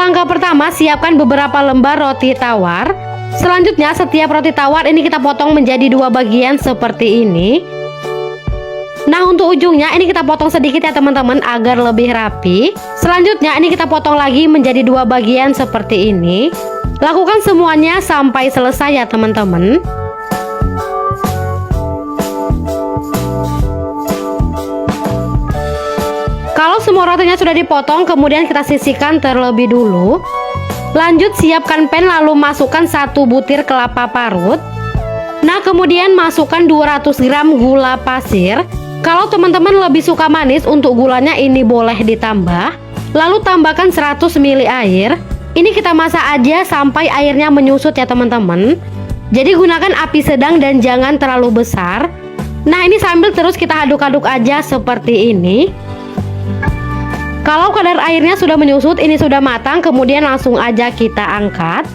langkah pertama, siapkan beberapa lembar roti tawar. Selanjutnya, setiap roti tawar ini kita potong menjadi 2 bagian seperti ini. Nah, untuk ujungnya ini kita potong sedikit ya teman-teman agar lebih rapi. Selanjutnya ini kita potong lagi menjadi 2 bagian seperti ini. Lakukan semuanya sampai selesai ya teman-teman. Kalau semua rotinya sudah dipotong, kemudian kita sisihkan terlebih dulu. Lanjut siapkan pan lalu masukkan 1 butir kelapa parut. Nah, kemudian masukkan 200 gram gula pasir. Kalau teman-teman lebih suka manis, untuk gulanya ini boleh ditambah. Lalu tambahkan 100 ml air. Ini kita masak aja sampai airnya menyusut ya teman-teman. Jadi gunakan api sedang dan jangan terlalu besar. Nah, ini sambil terus kita aduk-aduk aja seperti ini. Kalau kadar airnya sudah menyusut, ini sudah matang, kemudian langsung aja kita angkat.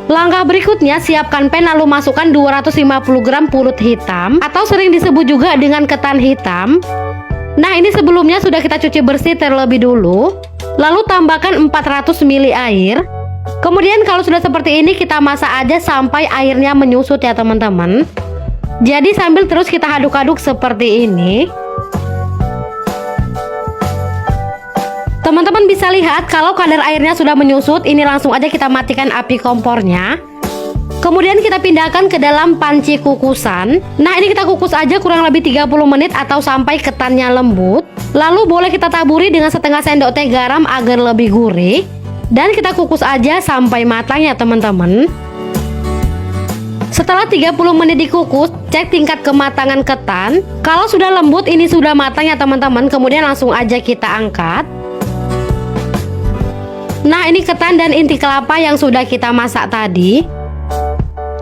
Langkah berikutnya, siapkan pan lalu masukkan 250 gram pulut hitam atau sering disebut juga dengan ketan hitam. Nah, ini sebelumnya sudah kita cuci bersih terlebih dulu. Lalu tambahkan 400 ml air. Kemudian kalau sudah seperti ini, kita masak aja sampai airnya menyusut ya teman-teman. Jadi sambil terus kita aduk-aduk seperti ini. Teman-teman bisa lihat kalau kadar airnya sudah menyusut, ini langsung aja kita matikan api kompornya. Kemudian kita pindahkan ke dalam panci kukusan. Nah, ini kita kukus aja kurang lebih 30 menit atau sampai ketannya lembut. Lalu boleh kita taburi dengan setengah sendok teh garam agar lebih gurih. Dan kita kukus aja sampai matang ya teman-teman. Setelah 30 menit dikukus, cek tingkat kematangan ketan. Kalau sudah lembut, ini sudah matang ya teman-teman. Kemudian langsung aja kita angkat. Nah, ini ketan dan inti kelapa yang sudah kita masak tadi.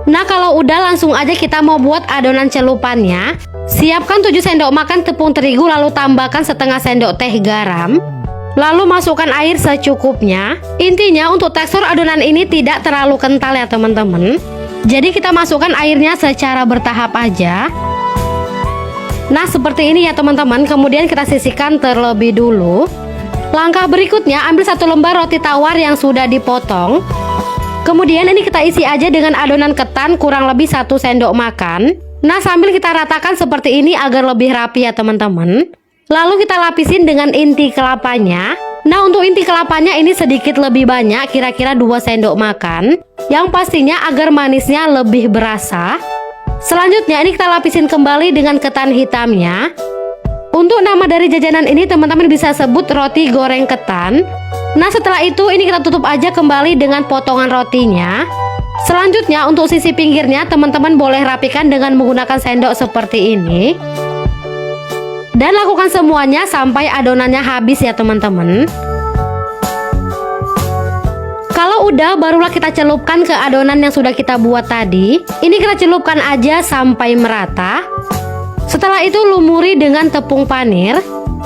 Nah, kalau udah langsung aja kita mau buat adonan celupannya. Siapkan 7 sendok makan tepung terigu lalu tambahkan setengah sendok teh garam. Lalu masukkan air secukupnya. Intinya untuk tekstur adonan ini tidak terlalu kental ya teman-teman. Jadi kita masukkan airnya secara bertahap aja. Nah, seperti ini ya teman-teman. Kemudian kita sisihkan terlebih dulu. Langkah berikutnya, ambil 1 lembar roti tawar yang sudah dipotong. Kemudian ini kita isi aja dengan adonan ketan kurang lebih 1 sendok makan. Nah, sambil kita ratakan seperti ini agar lebih rapi ya teman-teman. Lalu kita lapisin dengan inti kelapanya. Nah, untuk inti kelapanya ini sedikit lebih banyak, kira-kira 2 sendok makan. Yang pastinya agar manisnya lebih berasa. Selanjutnya ini kita lapisin kembali dengan ketan hitamnya. Untuk nama dari jajanan ini teman-teman bisa sebut roti goreng ketan. Nah, setelah itu ini kita tutup aja kembali dengan potongan rotinya. Selanjutnya untuk sisi pinggirnya teman-teman boleh rapikan dengan menggunakan sendok seperti ini. Dan lakukan semuanya sampai adonannya habis ya teman-teman. Kalau udah, barulah kita celupkan ke adonan yang sudah kita buat tadi. Ini kita celupkan aja sampai merata. Setelah itu lumuri dengan tepung panir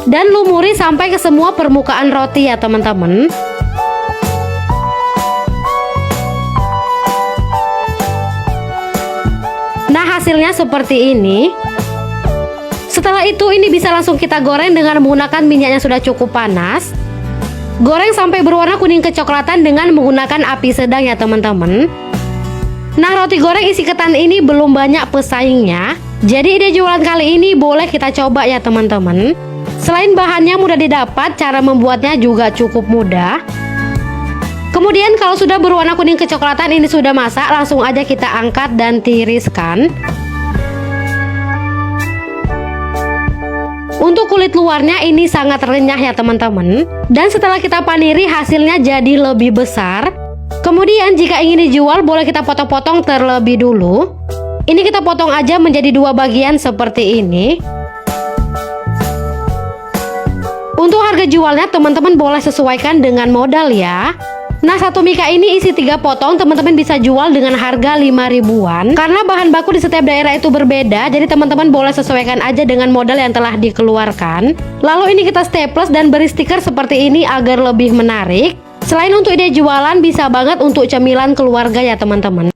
dan lumuri sampai ke semua permukaan roti ya teman-teman. Nah, hasilnya seperti ini. Setelah itu ini bisa langsung kita goreng dengan menggunakan minyak yang sudah cukup panas. Goreng sampai berwarna kuning kecoklatan dengan menggunakan api sedang ya teman-teman. Nah, roti goreng isi ketan ini belum banyak pesaingnya. Jadi ide jualan kali ini boleh kita coba ya teman-teman. Selain bahannya mudah didapat, cara membuatnya juga cukup mudah. Kemudian kalau sudah berwarna kuning kecoklatan ini sudah masak, langsung aja kita angkat dan tiriskan. Untuk kulit luarnya ini sangat renyah ya teman-teman. Dan setelah kita paniri hasilnya jadi lebih besar. Kemudian jika ingin dijual boleh kita potong-potong terlebih dulu. Ini kita potong aja menjadi 2 bagian seperti ini. Untuk harga jualnya teman-teman boleh sesuaikan dengan modal ya. Nah, 1 mika ini isi 3 potong, teman-teman bisa jual dengan harga 5 ribuan. Karena bahan baku di setiap daerah itu berbeda, jadi teman-teman boleh sesuaikan aja dengan modal yang telah dikeluarkan. Lalu ini kita staples dan beri stiker seperti ini agar lebih menarik. Selain untuk ide jualan, bisa banget untuk cemilan keluarga ya teman-teman.